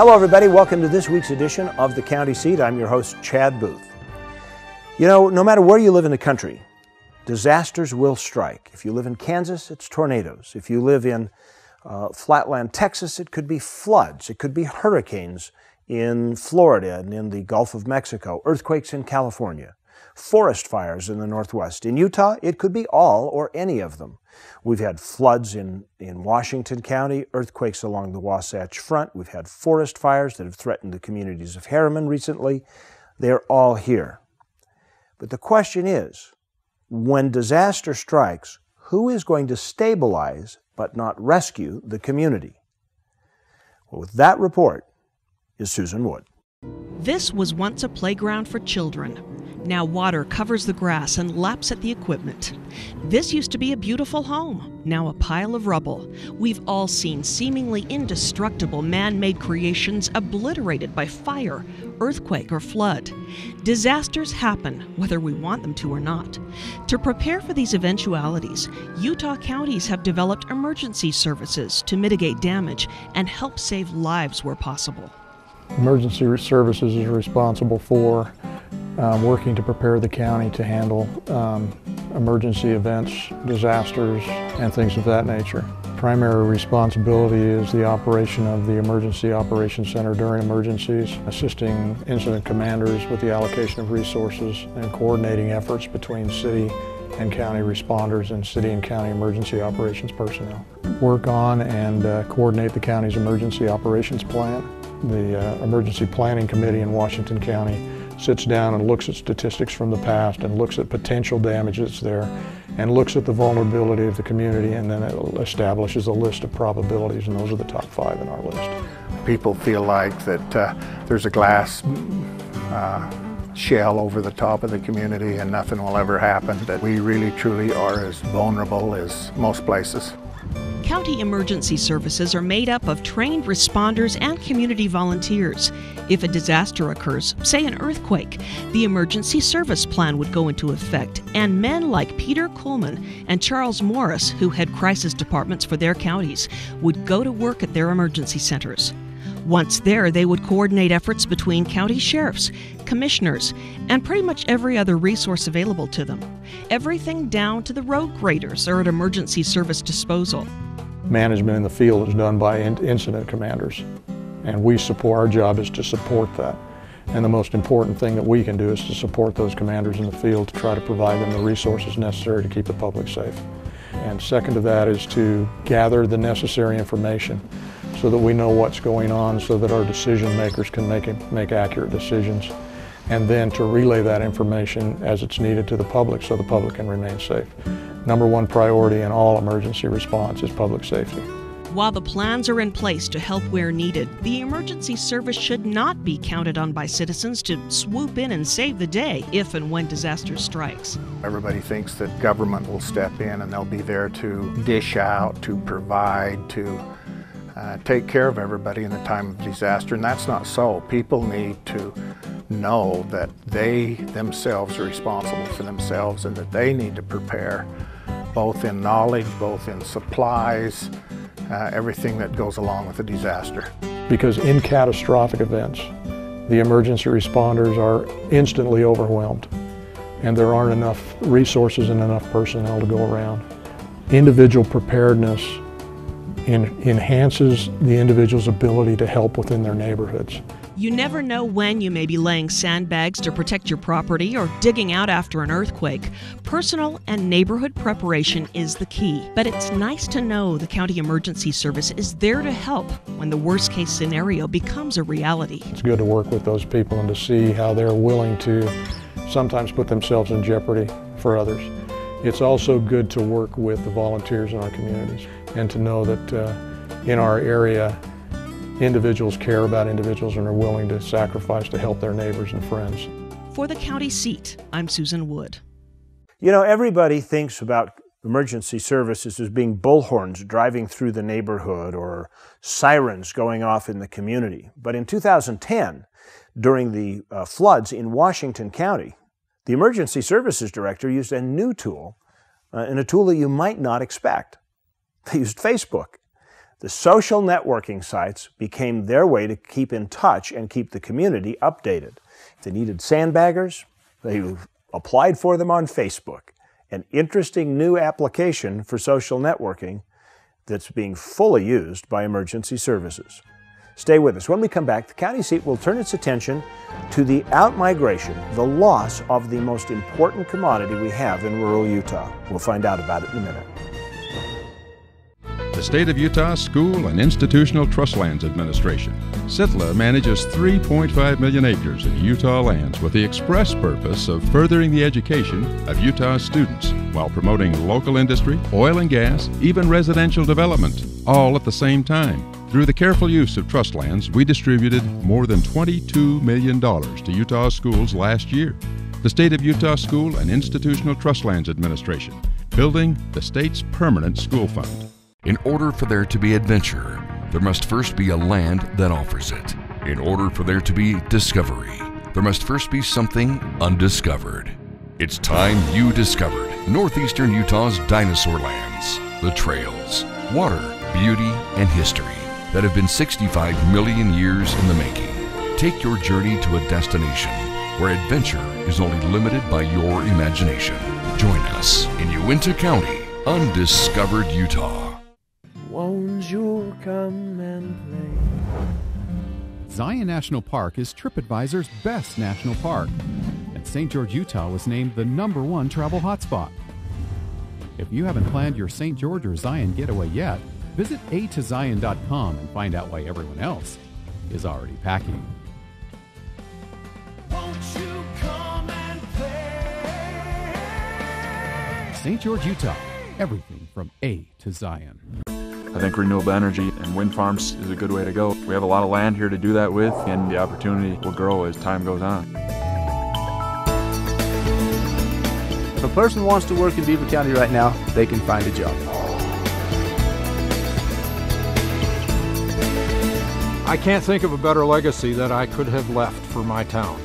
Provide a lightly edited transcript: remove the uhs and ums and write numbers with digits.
Hello everybody, welcome to this week's edition of The County Seat. I'm your host, Chad Booth. You know, no matter where you live in the country, disasters will strike. If you live in Kansas, it's tornadoes. If you live in flatland Texas, it could be floods. It could be hurricanes in Florida and in the Gulf of Mexico, earthquakes in California, forest fires in the Northwest. In Utah, it could be all or any of them. We've had floods in Washington County, earthquakes along the Wasatch Front. We've had forest fires that have threatened the communities of Harriman recently. They're all here. But the question is, when disaster strikes, who is going to stabilize but not rescue the community? Well, with that report is Susan Wood. This was once a playground for children. Now water covers the grass and laps at the equipment. This used to be a beautiful home, now a pile of rubble. We've all seen seemingly indestructible man-made creations obliterated by fire, earthquake, or flood. Disasters happen, whether we want them to or not. To prepare for these eventualities, Utah counties have developed emergency services to mitigate damage and help save lives where possible. Emergency services is responsible for working to prepare the county to handle emergency events, disasters, and things of that nature. Primary responsibility is the operation of the Emergency Operations Center during emergencies, assisting incident commanders with the allocation of resources and coordinating efforts between city and county responders and city and county emergency operations personnel. Work on and coordinate the county's emergency operations plan. The Emergency Planning Committee in Washington County sits down and looks at statistics from the past and looks at potential damages there and looks at the vulnerability of the community, and then it establishes a list of probabilities, and those are the top 5 in our list. People feel like that there's a glass shell over the top of the community and nothing will ever happen, that we really truly are as vulnerable as most places. County emergency services are made up of trained responders and community volunteers. If a disaster occurs, say an earthquake, the emergency service plan would go into effect, and men like Peter Kuhlman and Charles Morris, who head crisis departments for their counties, would go to work at their emergency centers. Once there, they would coordinate efforts between county sheriffs, commissioners, and pretty much every other resource available to them. Everything down to the road graders are at emergency service disposal. Management in the field is done by incident commanders, and our job is to support that. And the most important thing that we can do is to support those commanders in the field to try to provide them the resources necessary to keep the public safe. And second to that is to gather the necessary information so that we know what's going on, so that our decision makers can make accurate decisions, and then to relay that information as it's needed to the public so the public can remain safe. Number one priority in all emergency response is public safety. While the plans are in place to help where needed, the emergency service should not be counted on by citizens to swoop in and save the day if and when disaster strikes. Everybody thinks that government will step in and they'll be there to dish out, to provide, to take care of everybody in the time of disaster, and that's not so. People need to know that they themselves are responsible for themselves and that they need to prepare, both in knowledge, both in supplies, everything that goes along with a disaster. Because in catastrophic events, the emergency responders are instantly overwhelmed, and there aren't enough resources and enough personnel to go around. Individual preparedness enhances the individual's ability to help within their neighborhoods. You never know when you may be laying sandbags to protect your property or digging out after an earthquake. Personal and neighborhood preparation is the key, but it's nice to know the County Emergency Service is there to help when the worst-case scenario becomes a reality. It's good to work with those people and to see how they're willing to sometimes put themselves in jeopardy for others. It's also good to work with the volunteers in our communities and to know that in our area, individuals care about individuals and are willing to sacrifice to help their neighbors and friends. For the county seat, I'm Susan Wood. You know, everybody thinks about emergency services as being bullhorns driving through the neighborhood or sirens going off in the community. But in 2010, during the floods in Washington County, the emergency services director used a new tool, and a tool that you might not expect. They used Facebook. The social networking sites became their way to keep in touch and keep the community updated. If they needed sandbaggers, they applied for them on Facebook, an interesting new application for social networking that's being fully used by emergency services. Stay with us. When we come back, the county seat will turn its attention to the outmigration, the loss of the most important commodity we have in rural Utah. We'll find out about it in a minute. The State of Utah School and Institutional Trust Lands Administration. SITLA manages 3.5 million acres of Utah lands with the express purpose of furthering the education of Utah students while promoting local industry, oil and gas, even residential development, all at the same time. Through the careful use of trust lands, we distributed more than $22 million to Utah schools last year. The State of Utah School and Institutional Trust Lands Administration, building the state's permanent school fund. In order for there to be adventure, there must first be a land that offers it. In order for there to be discovery, there must first be something undiscovered. It's time you discovered northeastern Utah's dinosaur lands, the trails, water, beauty, and history that have been 65 million years in the making. Take your journey to a destination where adventure is only limited by your imagination. Join us in Uinta County, Undiscovered Utah. Won't you come and play? Zion National Park is TripAdvisor's best national park, and St. George, Utah was named the #1 travel hotspot. If you haven't planned your St. George or Zion getaway yet, visit atozion.com and find out why everyone else is already packing. Won't you come and play? St. George, Utah, everything from A to Zion. I think renewable energy and wind farms is a good way to go. We have a lot of land here to do that with, and the opportunity will grow as time goes on. If a person wants to work in Beaver County right now, they can find a job. I can't think of a better legacy that I could have left for my town.